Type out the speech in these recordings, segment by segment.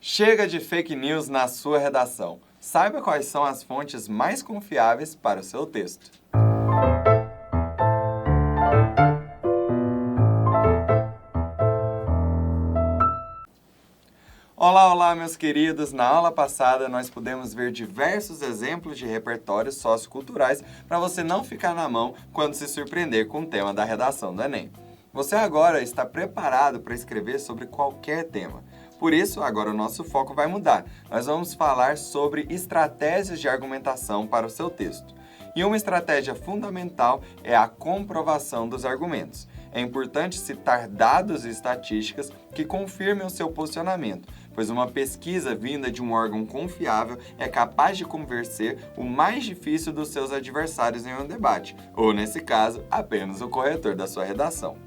Chega de fake news na sua redação. Saiba quais são as fontes mais confiáveis para o seu texto. Olá, olá, meus queridos! Na aula passada, nós pudemos ver diversos exemplos de repertórios socioculturais para você não ficar na mão quando se surpreender com o tema da redação do Enem. Você agora está preparado para escrever sobre qualquer tema. Por isso, agora o nosso foco vai mudar. Nós vamos falar sobre estratégias de argumentação para o seu texto. E uma estratégia fundamental é a comprovação dos argumentos. É importante citar dados e estatísticas que confirmem o seu posicionamento, pois uma pesquisa vinda de um órgão confiável é capaz de convencer o mais difícil dos seus adversários em um debate, ou, nesse caso, apenas o corretor da sua redação.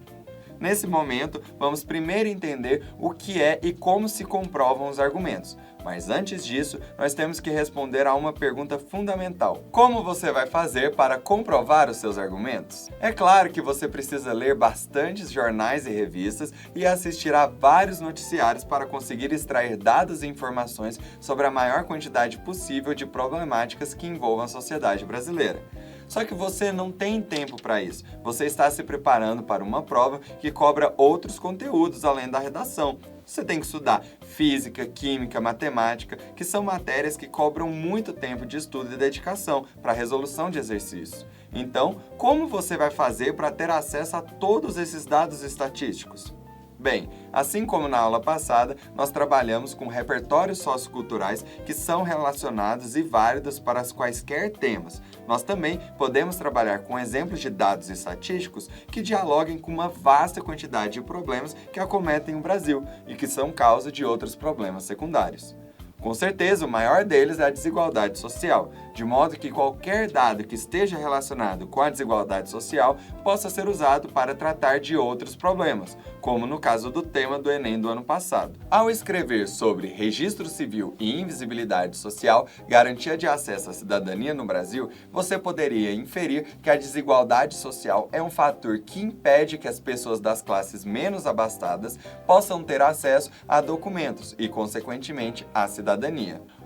Nesse momento, vamos primeiro entender o que é e como se comprovam os argumentos. Mas antes disso, nós temos que responder a uma pergunta fundamental. Como você vai fazer para comprovar os seus argumentos? É claro que você precisa ler bastantes jornais e revistas e assistir a vários noticiários para conseguir extrair dados e informações sobre a maior quantidade possível de problemáticas que envolvam a sociedade brasileira. Só que você não tem tempo para isso. Você está se preparando para uma prova que cobra outros conteúdos além da redação. Você tem que estudar física, química, matemática, que são matérias que cobram muito tempo de estudo e dedicação para a resolução de exercícios. Então, como você vai fazer para ter acesso a todos esses dados estatísticos? Bem, assim como na aula passada, nós trabalhamos com repertórios socioculturais que são relacionados e válidos para quaisquer temas. Nós também podemos trabalhar com exemplos de dados estatísticos que dialoguem com uma vasta quantidade de problemas que acometem o Brasil e que são causa de outros problemas secundários. Com certeza, o maior deles é a desigualdade social, de modo que qualquer dado que esteja relacionado com a desigualdade social possa ser usado para tratar de outros problemas, como no caso do tema do Enem do ano passado. Ao escrever sobre registro civil e invisibilidade social, garantia de acesso à cidadania no Brasil, você poderia inferir que a desigualdade social é um fator que impede que as pessoas das classes menos abastadas possam ter acesso a documentos e, consequentemente, à cidadania.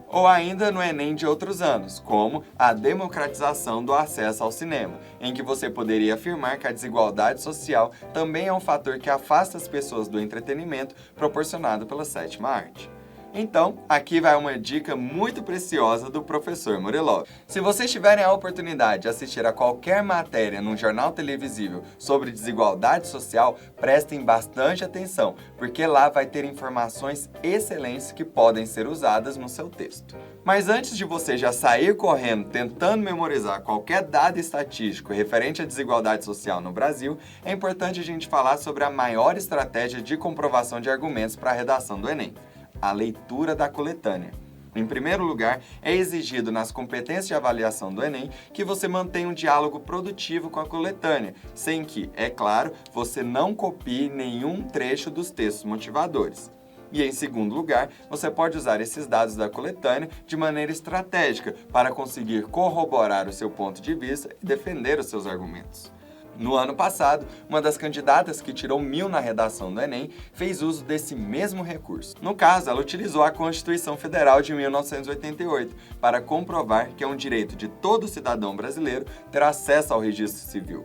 Ou ainda no Enem de outros anos, como a democratização do acesso ao cinema, em que você poderia afirmar que a desigualdade social também é um fator que afasta as pessoas do entretenimento proporcionado pela sétima arte. Então, aqui vai uma dica muito preciosa do professor Murilov. Se vocês tiverem a oportunidade de assistir a qualquer matéria num jornal televisível sobre desigualdade social, prestem bastante atenção, porque lá vai ter informações excelentes que podem ser usadas no seu texto. Mas antes de você já sair correndo tentando memorizar qualquer dado estatístico referente à desigualdade social no Brasil, é importante a gente falar sobre a maior estratégia de comprovação de argumentos para a redação do Enem: a leitura da coletânea. Em primeiro lugar, é exigido nas competências de avaliação do Enem que você mantenha um diálogo produtivo com a coletânea, sem que, é claro, você não copie nenhum trecho dos textos motivadores. E, em segundo lugar, você pode usar esses dados da coletânea de maneira estratégica para conseguir corroborar o seu ponto de vista e defender os seus argumentos. No ano passado, uma das candidatas que tirou 1000 na redação do Enem fez uso desse mesmo recurso. No caso, ela utilizou a Constituição Federal de 1988 para comprovar que é um direito de todo cidadão brasileiro ter acesso ao registro civil.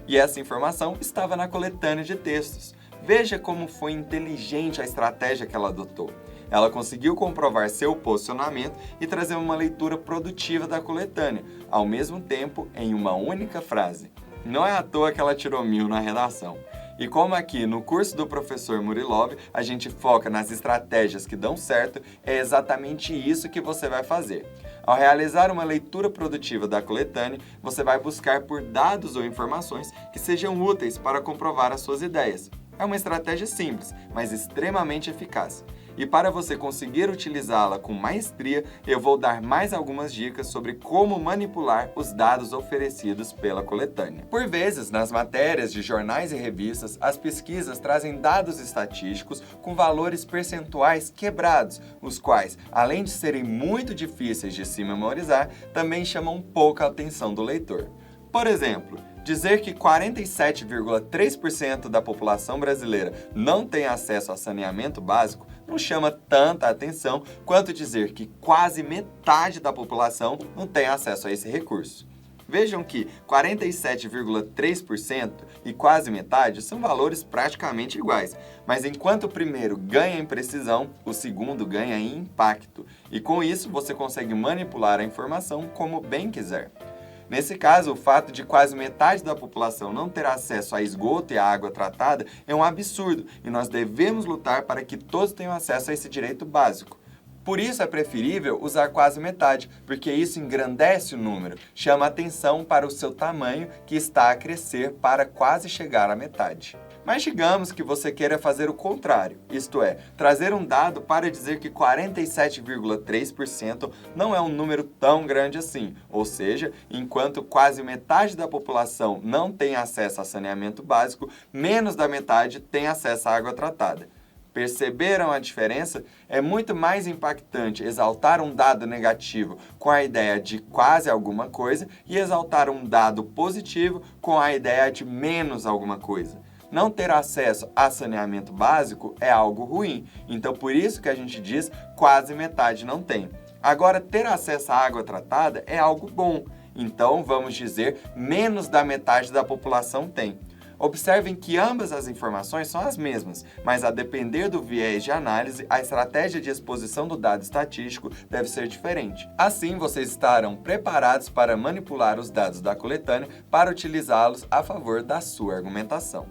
E essa informação estava na coletânea de textos. Veja como foi inteligente a estratégia que ela adotou. Ela conseguiu comprovar seu posicionamento e trazer uma leitura produtiva da coletânea, ao mesmo tempo em uma única frase. Não é à toa que ela tirou 1000 na redação. E como aqui no curso do professor Murilov a gente foca nas estratégias que dão certo, é exatamente isso que você vai fazer. Ao realizar uma leitura produtiva da coletânea, você vai buscar por dados ou informações que sejam úteis para comprovar as suas ideias. É uma estratégia simples, mas extremamente eficaz. E para você conseguir utilizá-la com maestria, eu vou dar mais algumas dicas sobre como manipular os dados oferecidos pela coletânea. Por vezes, nas matérias de jornais e revistas, as pesquisas trazem dados estatísticos com valores percentuais quebrados, os quais, além de serem muito difíceis de se memorizar, também chamam pouca atenção do leitor. Por exemplo, dizer que 47,3% da população brasileira não tem acesso a saneamento básico não chama tanta atenção quanto dizer que quase metade da população não tem acesso a esse recurso. Vejam que 47,3% e quase metade são valores praticamente iguais, mas enquanto o primeiro ganha em precisão, o segundo ganha em impacto, e com isso você consegue manipular a informação como bem quiser. Nesse caso, o fato de quase metade da população não ter acesso a esgoto e a água tratada é um absurdo, e nós devemos lutar para que todos tenham acesso a esse direito básico. Por isso é preferível usar quase metade, porque isso engrandece o número, chama atenção para o seu tamanho que está a crescer para quase chegar à metade. Mas digamos que você queira fazer o contrário, isto é, trazer um dado para dizer que 47,3% não é um número tão grande assim, ou seja, enquanto quase metade da população não tem acesso a saneamento básico, menos da metade tem acesso à água tratada. Perceberam a diferença? É muito mais impactante exaltar um dado negativo com a ideia de quase alguma coisa e exaltar um dado positivo com a ideia de menos alguma coisa. Não ter acesso a saneamento básico é algo ruim, então por isso que a gente diz quase metade não tem. Agora, ter acesso à água tratada é algo bom, então vamos dizer menos da metade da população tem. Observem que ambas as informações são as mesmas, mas a depender do viés de análise, a estratégia de exposição do dado estatístico deve ser diferente. Assim, vocês estarão preparados para manipular os dados da coletânea para utilizá-los a favor da sua argumentação.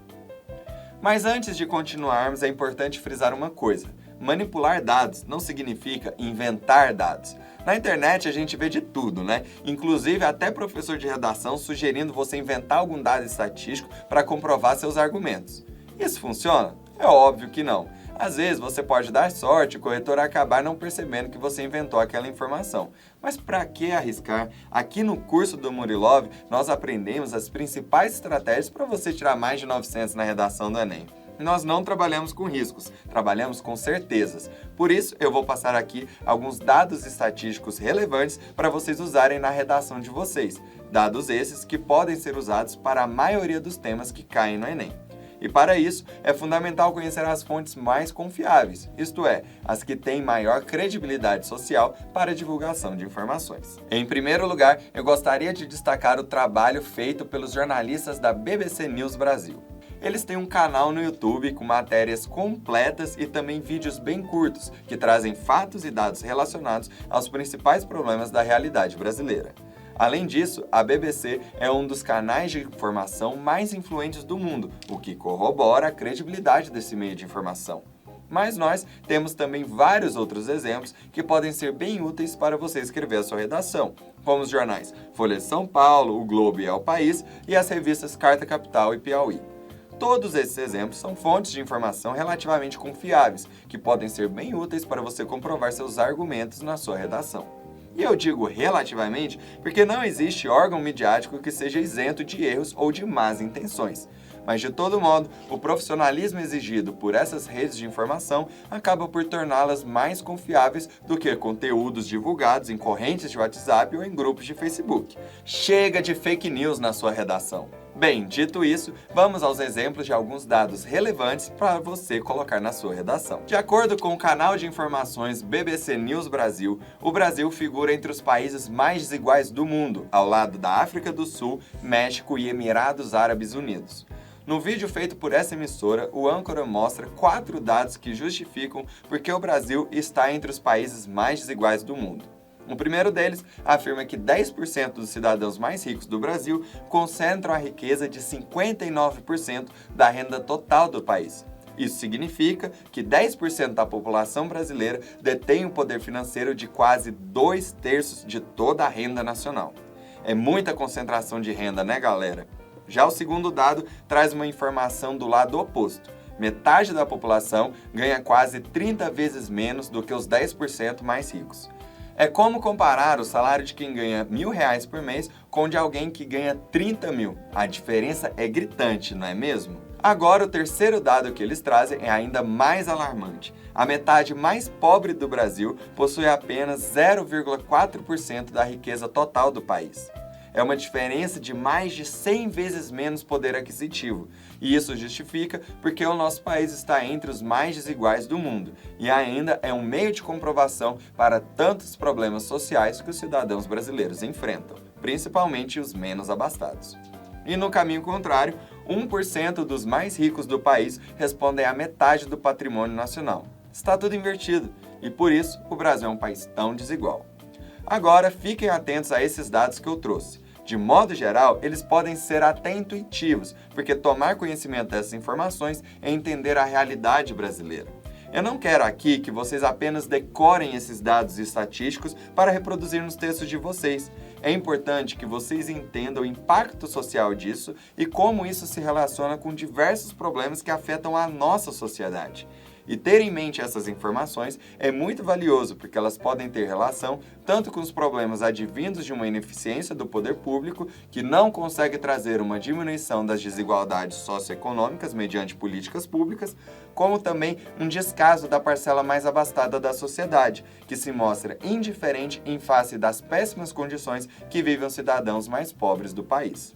Mas antes de continuarmos, é importante frisar uma coisa. Manipular dados não significa inventar dados. Na internet a gente vê de tudo, né? Inclusive até professor de redação sugerindo você inventar algum dado estatístico para comprovar seus argumentos. Isso funciona? É óbvio que não. Às vezes você pode dar sorte e o corretor acabar não percebendo que você inventou aquela informação. Mas para que arriscar? Aqui no curso do Murilov nós aprendemos as principais estratégias para você tirar mais de 900 na redação do Enem. Nós não trabalhamos com riscos, trabalhamos com certezas. Por isso, eu vou passar aqui alguns dados estatísticos relevantes para vocês usarem na redação de vocês. Dados esses que podem ser usados para a maioria dos temas que caem no Enem. E para isso, é fundamental conhecer as fontes mais confiáveis, isto é, as que têm maior credibilidade social para a divulgação de informações. Em primeiro lugar, eu gostaria de destacar o trabalho feito pelos jornalistas da BBC News Brasil. Eles têm um canal no YouTube com matérias completas e também vídeos bem curtos, que trazem fatos e dados relacionados aos principais problemas da realidade brasileira. Além disso, a BBC é um dos canais de informação mais influentes do mundo, o que corrobora a credibilidade desse meio de informação. Mas nós temos também vários outros exemplos que podem ser bem úteis para você escrever a sua redação, como os jornais Folha de São Paulo, O Globo e El País e as revistas Carta Capital e Piauí. Todos esses exemplos são fontes de informação relativamente confiáveis, que podem ser bem úteis para você comprovar seus argumentos na sua redação. E eu digo relativamente porque não existe órgão midiático que seja isento de erros ou de más intenções. Mas, de todo modo, o profissionalismo exigido por essas redes de informação acaba por torná-las mais confiáveis do que conteúdos divulgados em correntes de WhatsApp ou em grupos de Facebook. Chega de fake news na sua redação! Bem, dito isso, vamos aos exemplos de alguns dados relevantes para você colocar na sua redação. De acordo com o canal de informações BBC News Brasil, o Brasil figura entre os países mais desiguais do mundo, ao lado da África do Sul, México e Emirados Árabes Unidos. No vídeo feito por essa emissora, o âncora mostra 4 dados que justificam por que o Brasil está entre os países mais desiguais do mundo. O primeiro deles afirma que 10% dos cidadãos mais ricos do Brasil concentram a riqueza de 59% da renda total do país. Isso significa que 10% da população brasileira detém um poder financeiro de quase 2/3 de toda a renda nacional. É muita concentração de renda, né, galera? Já o segundo dado traz uma informação do lado oposto. Metade da população ganha quase 30 vezes menos do que os 10% mais ricos. É como comparar o salário de quem ganha R$1.000 por mês com o de alguém que ganha 30 mil. A diferença é gritante, não é mesmo? Agora, o terceiro dado que eles trazem é ainda mais alarmante. A metade mais pobre do Brasil possui apenas 0,4% da riqueza total do país. é uma diferença de mais de 100 vezes menos poder aquisitivo. E isso justifica porque o nosso país está entre os mais desiguais do mundo e ainda é um meio de comprovação para tantos problemas sociais que os cidadãos brasileiros enfrentam, principalmente os menos abastados. E no caminho contrário, 1% dos mais ricos do país respondem à metade do patrimônio nacional. Está tudo invertido e por isso o Brasil é um país tão desigual. Agora fiquem atentos a esses dados que eu trouxe. De modo geral, eles podem ser até intuitivos, porque tomar conhecimento dessas informações é entender a realidade brasileira. Eu não quero aqui que vocês apenas decorem esses dados estatísticos para reproduzir nos textos de vocês. É importante que vocês entendam o impacto social disso e como isso se relaciona com diversos problemas que afetam a nossa sociedade. E ter em mente essas informações é muito valioso porque elas podem ter relação tanto com os problemas advindos de uma ineficiência do poder público, que não consegue trazer uma diminuição das desigualdades socioeconômicas mediante políticas públicas, como também um descaso da parcela mais abastada da sociedade, que se mostra indiferente em face das péssimas condições que vivem os cidadãos mais pobres do país.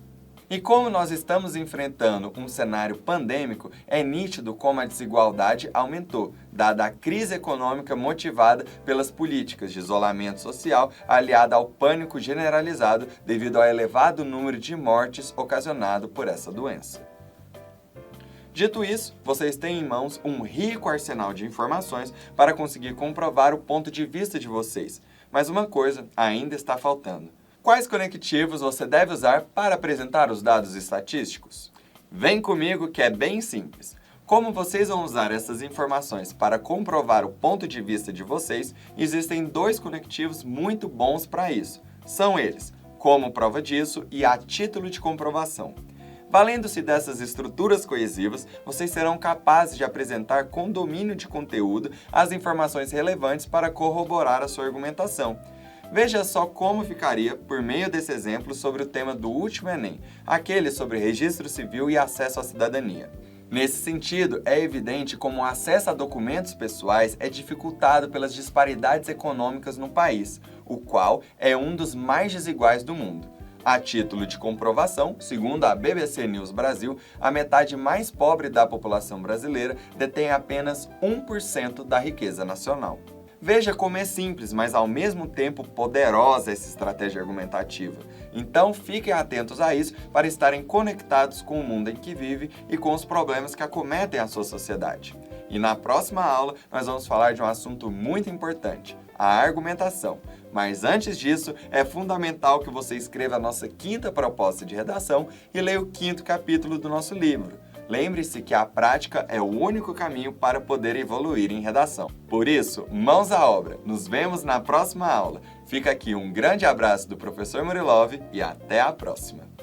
E como nós estamos enfrentando um cenário pandêmico, é nítido como a desigualdade aumentou, dada a crise econômica motivada pelas políticas de isolamento social, aliada ao pânico generalizado devido ao elevado número de mortes ocasionado por essa doença. Dito isso, vocês têm em mãos um rico arsenal de informações para conseguir comprovar o ponto de vista de vocês. Mas uma coisa ainda está faltando. Quais conectivos você deve usar para apresentar os dados estatísticos? Vem comigo que é bem simples. Como vocês vão usar essas informações para comprovar o ponto de vista de vocês, existem dois conectivos muito bons para isso. São eles, como prova disso e a título de comprovação. Valendo-se dessas estruturas coesivas, vocês serão capazes de apresentar com domínio de conteúdo as informações relevantes para corroborar a sua argumentação. Veja só como ficaria por meio desse exemplo sobre o tema do último Enem, aquele sobre registro civil e acesso à cidadania. Nesse sentido, é evidente como o acesso a documentos pessoais é dificultado pelas disparidades econômicas no país, o qual é um dos mais desiguais do mundo. A título de comprovação, segundo a BBC News Brasil, a metade mais pobre da população brasileira detém apenas 1% da riqueza nacional. Veja como é simples, mas ao mesmo tempo poderosa essa estratégia argumentativa. Então fiquem atentos a isso para estarem conectados com o mundo em que vive e com os problemas que acometem a sua sociedade. E na próxima aula nós vamos falar de um assunto muito importante, a argumentação. Mas antes disso, é fundamental que você escreva a nossa 5ª proposta de redação e leia o 5º capítulo do nosso livro. Lembre-se que a prática é o único caminho para poder evoluir em redação. Por isso, mãos à obra! Nos vemos na próxima aula. Fica aqui um grande abraço do professor Murilov e até a próxima!